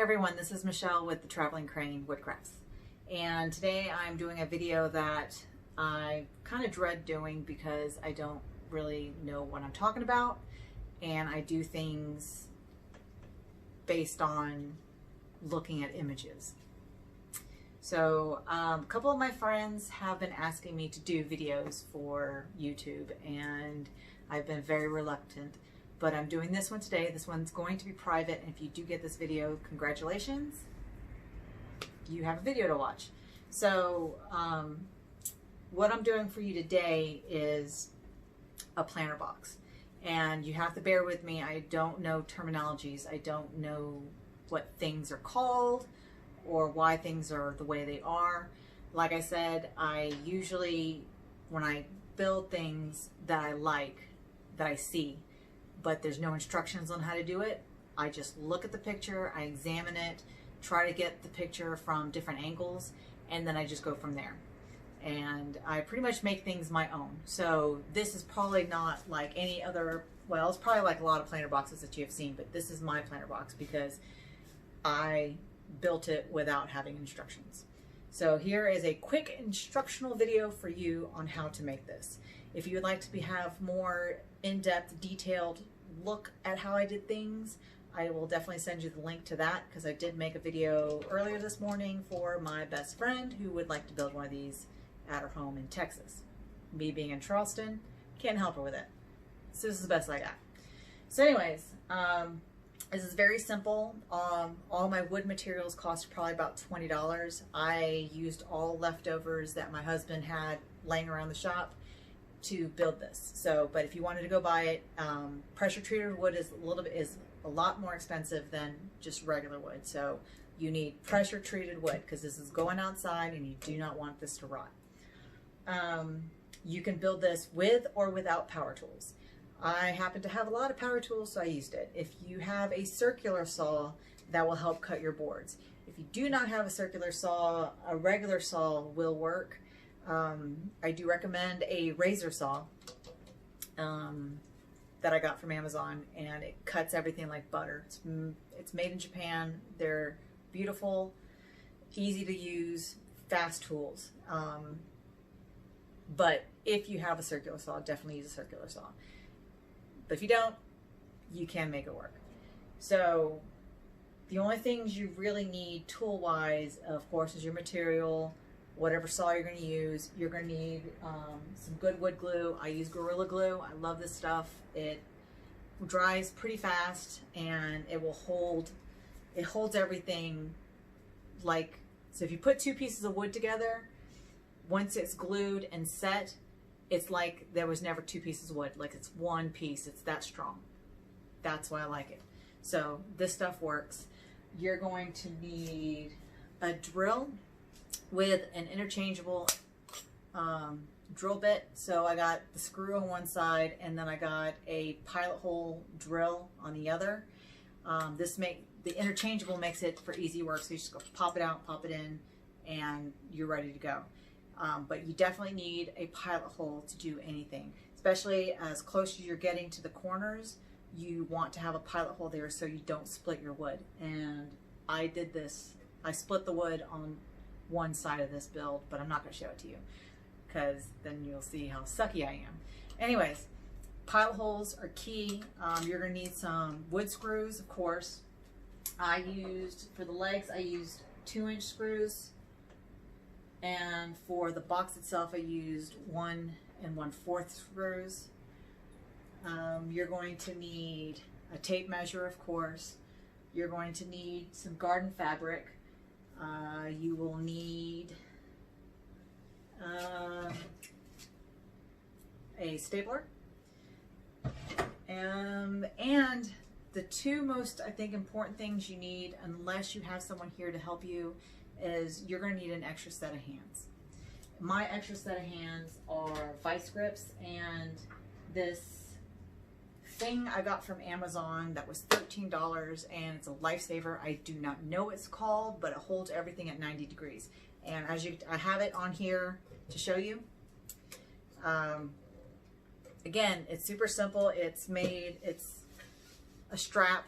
everyone, this is Michelle with the Traveling Crane Woodcrafts, and today I'm doing a video that I kind of dread doing because I don't really know what I'm talking about, and I do things based on looking at images. So a couple of my friends have been asking me to do videos for YouTube, and I've been very reluctant. But I'm doing this one today. This one's going to be private, and if you do get this video, congratulations. You have a video to watch. So what I'm doing for you today is a planter box. And you have to bear with me. I don't know terminologies. I don't know what things are called or why things are the way they are. Like I said, I usually, when I build things that I like, that I see, but there's no instructions on how to do it, I just look at the picture, I examine it, try to get the picture from different angles, and then I just go from there. And I pretty much make things my own. So this is probably not like any other, well, it's probably like a lot of planter boxes that you have seen, but this is my planter box because I built it without having instructions. So here is a quick instructional video for you on how to make this. If you would like to have more in-depth, detailed look at how I did things, I will definitely send you the link to that, because I did make a video earlier this morning for my best friend who would like to build one of these at her home in Texas. Me being in Charleston, can't help her with it. So this is the best I got. So anyways, this is very simple. All my wood materials cost probably about $20. I used all leftovers that my husband had laying around the shop to build this. So, but if you wanted to go buy it, pressure treated wood is a lot more expensive than just regular wood. So you need pressure treated wood because this is going outside and you do not want this to rot. You can build this with or without power tools. I happen to have a lot of power tools, so I used it. If you have a circular saw, that will help cut your boards. If you do not have a circular saw, a regular saw will work. I do recommend a razor saw that I got from Amazon, and it cuts everything like butter. It's made in Japan. They're beautiful, easy to use, fast tools. But if you have a circular saw, definitely use a circular saw. But if you don't, you can make it work. So the only things you really need tool-wise, of course, is your material, whatever saw you're going to use. You're going to need some good wood glue. I use Gorilla Glue. I love this stuff. It dries pretty fast, and it will hold, it holds everything like, so if you put two pieces of wood together, once it's glued and set, it's like there was never two pieces of wood. Like it's one piece. It's that strong. That's why I like it. So this stuff works. You're going to need a drill with an interchangeable drill bit. So I got the screw on one side, and then I got a pilot hole drill on the other. The interchangeable makes it for easy work. So you just go pop it out, pop it in, and you're ready to go. But you definitely need a pilot hole to do anything, especially as close as you're getting to the corners. You want to have a pilot hole there so you don't split your wood. And I did this. I split the wood on one side of this build, but I'm not going to show it to you because then you'll see how sucky I am. Anyways, pilot holes are key. You're going to need some wood screws, of course. For the legs, I used 2-inch screws. And for the box itself, I used 1 1/4 screws. You're going to need a tape measure, of course. You're going to need some garden fabric. You will need a stapler. And the two most, I think, important things you need, unless you have someone here to help you, is you're going to need an extra set of hands. My extra set of hands are vice grips, and this thing I got from Amazon that was $13, and it's a lifesaver. I do not know what it's called, but it holds everything at 90 degrees. And as I have it on here to show you. Again, it's super simple. It's a strap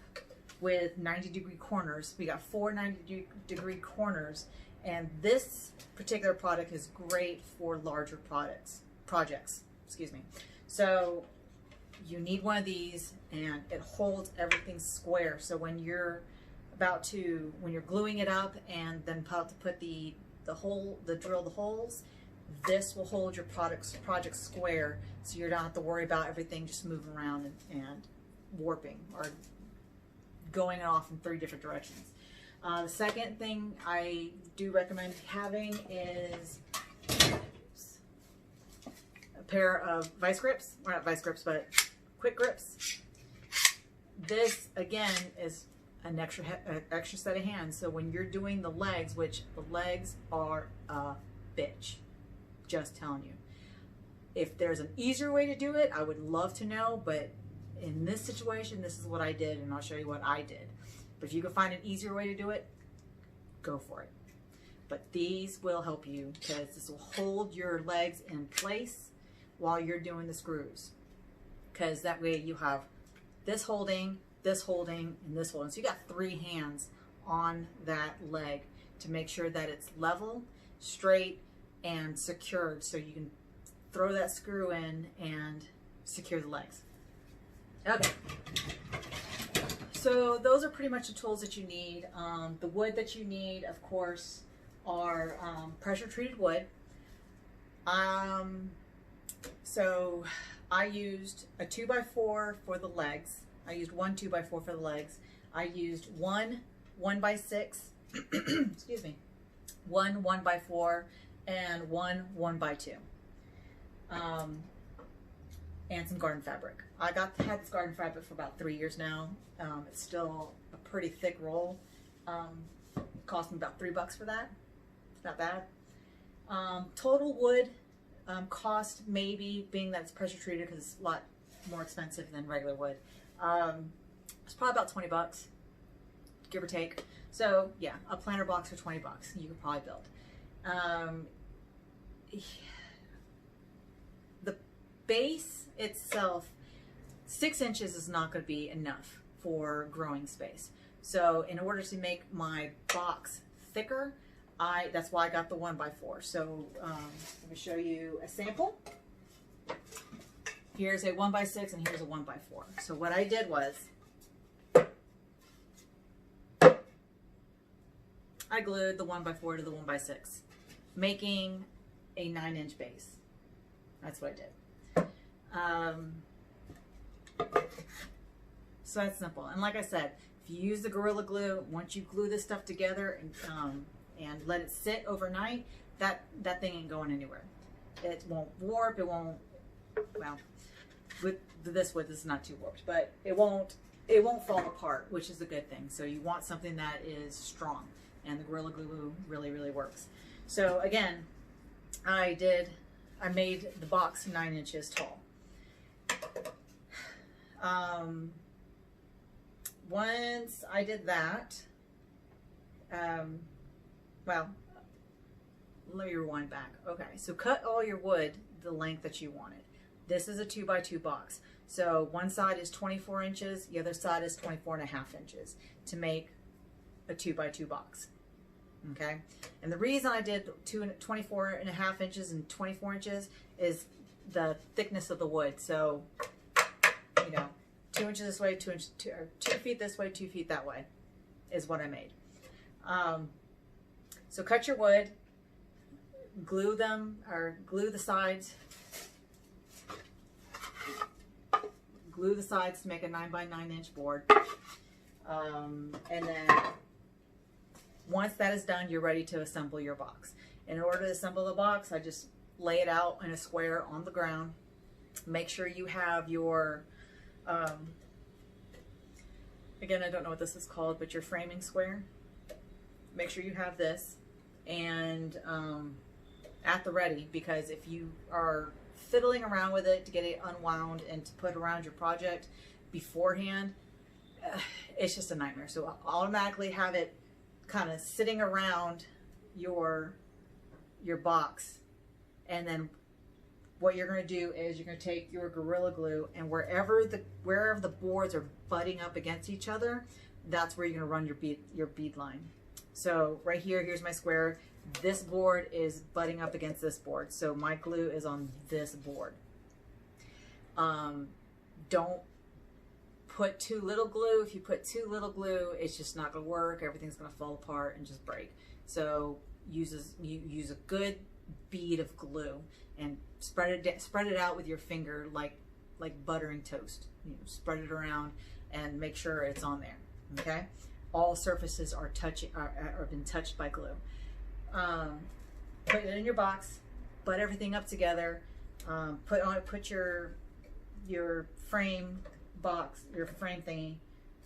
with 90-degree corners. We got 4 90-degree corners, and this particular product is great for larger projects, excuse me. So you need one of these, and it holds everything square. So when you're when you're gluing it up and then about to put drill the holes, this will hold your project square, so you don't have to worry about everything just moving around and warping or going off in 3 different directions. The second thing I do recommend having is a pair of vice grips, or not vice grips, but quick grips. This again is an extra set of hands. So when you're doing the legs, which the legs are a bitch, just telling you. If there's an easier way to do it, I would love to know, but in this situation, this is what I did, and I'll show you what I did. But if you can find an easier way to do it, go for it. But these will help you, because this will hold your legs in place while you're doing the screws. Because that way you have this holding, and this holding. So you got 3 hands on that leg to make sure that it's level, straight, and secured, so you can throw that screw in and secure the legs. Okay, so those are pretty much the tools that you need. The wood that you need, of course, are pressure treated wood. So I used a 2x4 for the legs. I used 1 2x4 for the legs. I used 1 1x6, excuse me, 1 1x4, and 1 1x2. And some garden fabric. I had this garden fabric for about 3 years now. It's still a pretty thick roll. It cost me about $3 for that. It's not bad. Total wood cost, maybe, being that it's pressure treated, because it's a lot more expensive than regular wood. It's probably about $20, give or take. So yeah, a planter box for $20 you could probably build. The base itself, 6 inches is not going to be enough for growing space. So in order to make my box thicker, that's why I got the 1x4. So let me show you a sample. Here's a 1x6 and here's a 1x4. So what I did was I glued the 1x4 to the 1x6, making a 9-inch base. That's what I did. So that's simple. And like I said, if you use the Gorilla Glue, once you glue this stuff together and let it sit overnight, that thing ain't going anywhere. It won't warp. It won't. Well, with this wood, this is not too warped, but it won't fall apart, which is a good thing. So you want something that is strong, and the Gorilla Glue really, really works. So again, I made the box 9 inches tall. Once I did that, well, let me rewind back. Okay, so cut all your wood the length that you wanted. This is a 2x2 box. So one side is 24 inches, the other side is 24.5 inches to make a 2x2 box. Okay, and the reason I did 24.5 inches and 24 inches is the thickness of the wood. So, you know, 2 inches this way, 2 feet this way, 2 feet that way is what I made. So cut your wood, glue them, or glue the sides. Glue the sides to make a 9x9 inch board. And then once that is done, you're ready to assemble your box. In order to assemble the box, I just lay it out in a square on the ground. Make sure you have your, again, I don't know what this is called, but your framing square. Make sure you have this and at the ready, because if you are fiddling around with it to get it unwound and to put around your project beforehand, it's just a nightmare. So I'll automatically have it kind of sitting around your box, and then what you're going to do is you're going to take your Gorilla Glue, and wherever the boards are butting up against each other, that's where you're gonna run your bead line. So right here, here's my square. This board is butting up against this board. So my glue is on this board. Don't put too little glue. If you put too little glue, it's just not gonna work. Everything's gonna fall apart and just break. So use a good bead of glue and spread it out with your finger like buttering toast. You know, spread it around and make sure it's on there. Okay, all surfaces are been touched by glue. Put it in your box, butt everything up together. Put your frame thingy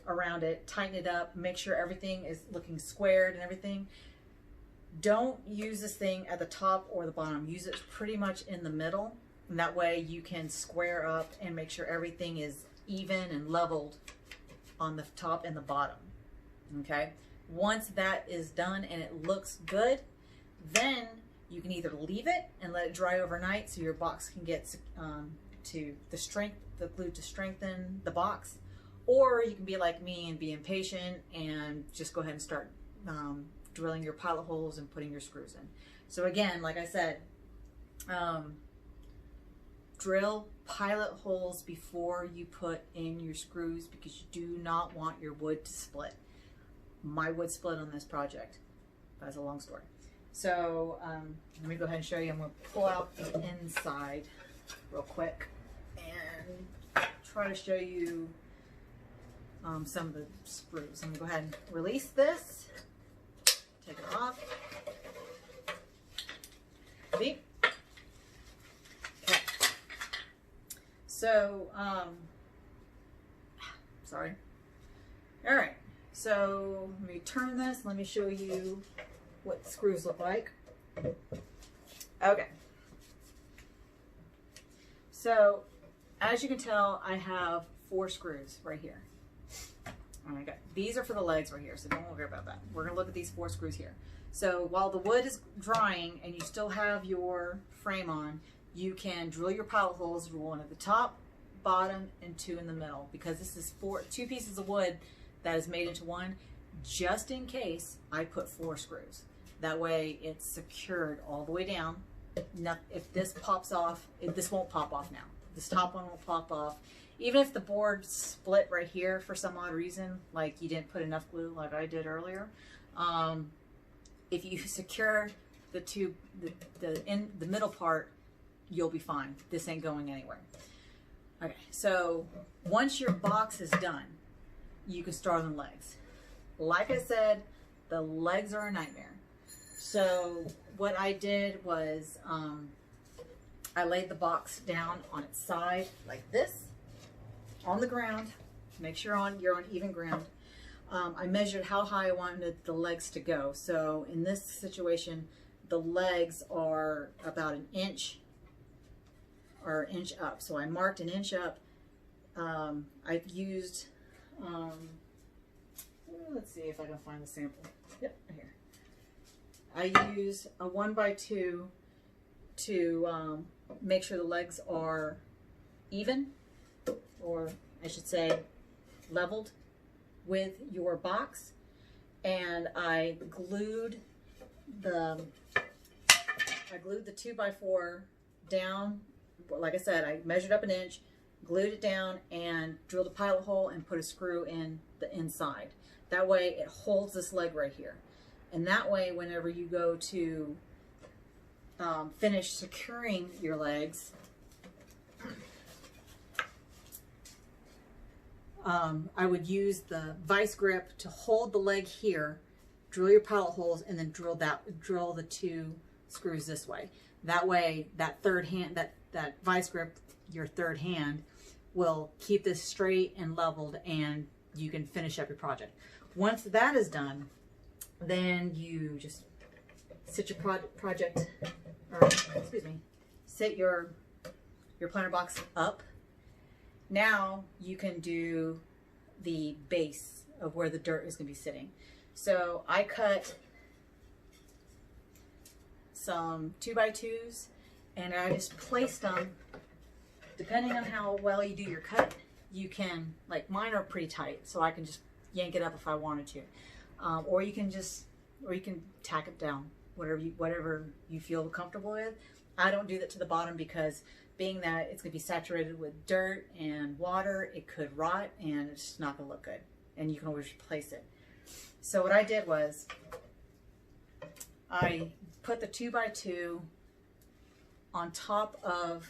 around it, tighten it up, make sure everything is looking squared and everything. Don't use this thing at the top or the bottom. Use it pretty much in the middle, and that way you can square up and make sure everything is even and leveled on the top and the bottom. Okay, once that is done and it looks good, then you can either leave it and let it dry overnight so your box can get the glue to strengthen the box, or you can be like me and be impatient and just go ahead and start drilling your pilot holes and putting your screws in. So again, like I said, drill pilot holes before you put in your screws, because you do not want your wood to split. My wood split on this project. That's a long story. So let me go ahead and show you. I'm going to pull out the inside real quick and try to show you some of the screws. I'm going to go ahead and release this, take it off. See? Okay. So, sorry. All right. So let me turn this. Let me show you what the screws look like. Okay. So as you can tell, I have 4 screws right here. Okay. These are for the legs right here, so don't worry about that. We're gonna look at these 4 screws here. So while the wood is drying and you still have your frame on, you can drill your pilot holes, drill 1 at the top, bottom, and 2 in the middle, because this is 2 pieces of wood that is made into one. Just in case, I put 4 screws. That way it's secured all the way down. If this pops off, this won't pop off now. This top one won't pop off. Even if the board split right here for some odd reason, like you didn't put enough glue like I did earlier, if you secure the middle part, you'll be fine. This ain't going anywhere. Okay, so once your box is done, you can start on the legs. Like I said, the legs are a nightmare. So what I did was I laid the box down on its side like this, on the ground. Make sure you're on even ground. I measured how high I wanted the legs to go. So in this situation, the legs are about 1 inch or 1 inch up. So I marked 1 inch up. I've used, let's see if I can find the sample. Yep, right here. I use a 1x2 to make sure the legs are even, or I should say leveled with your box. And I glued the 2x4 down. Like I said, I measured up 1 inch, glued it down, and drilled a pilot hole and put a screw in the inside. That way it holds this leg right here. And that way, whenever you go to finish securing your legs, I would use the vice grip to hold the leg here, drill your pilot holes, and then drill the 2 screws this way. That way, that third hand, that vice grip, your third hand, will keep this straight and leveled, and you can finish up your project. Once that is done, then you just sit your sit your planter box up. Now you can do the base of where the dirt is going to be sitting. So I cut some 2x2s and I just placed them. Depending on how well you do your cut, you can, like mine are pretty tight, so I can just yank it up if I wanted to. Or you can tack it down, whatever you feel comfortable with. I don't do that to the bottom because being that it's going to be saturated with dirt and water, it could rot and it's just not going to look good. And you can always replace it. So what I did was I put the 2x2 on top of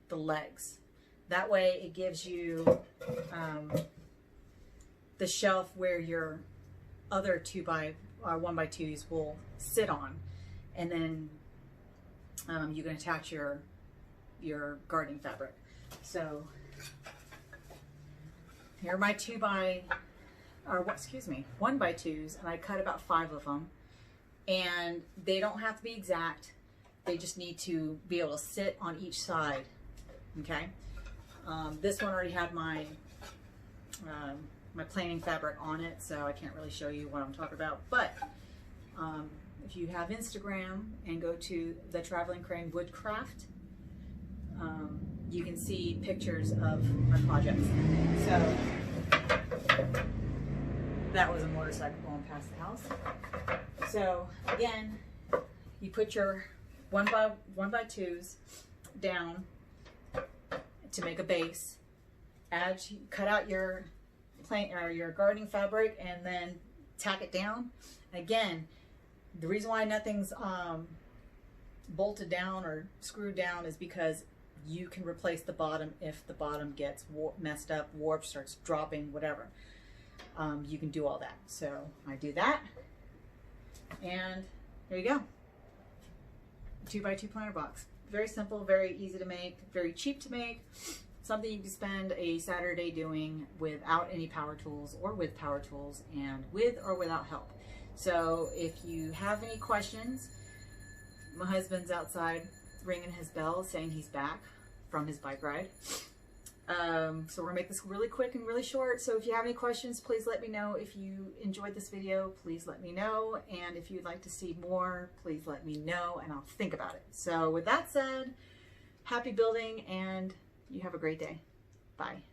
the legs. That way it gives you the shelf where your other 1x2s will sit on, and then you can attach your gardening fabric. So here are my 1x2s, and I cut about 5 of them, and they don't have to be exact. They just need to be able to sit on each side. Okay. This one already had my my planing fabric on it, so I can't really show you what I'm talking about. But if you have Instagram and go to the Traveling Crane Woodcraft, you can see pictures of my projects. So that was a motorcycle going past the house. So again, you put your 1x2s down to make a base. Cut out your your gardening fabric and then tack it down. Again, the reason why nothing's bolted down or screwed down is because you can replace the bottom if the bottom gets messed up, warped, starts dropping, whatever. You can do all that. So I do that, and there you go. 2x2 planter box. Very simple, very easy to make, very cheap to make. Something you can spend a Saturday doing without any power tools or with power tools, and with or without help. So if you have any questions, my husband's outside ringing his bell saying he's back from his bike ride. So we're gonna make this really quick and really short. So if you have any questions, please let me know. If you enjoyed this video, please let me know. And if you'd like to see more, please let me know and I'll think about it. So with that said, happy building, and you have a great day. Bye.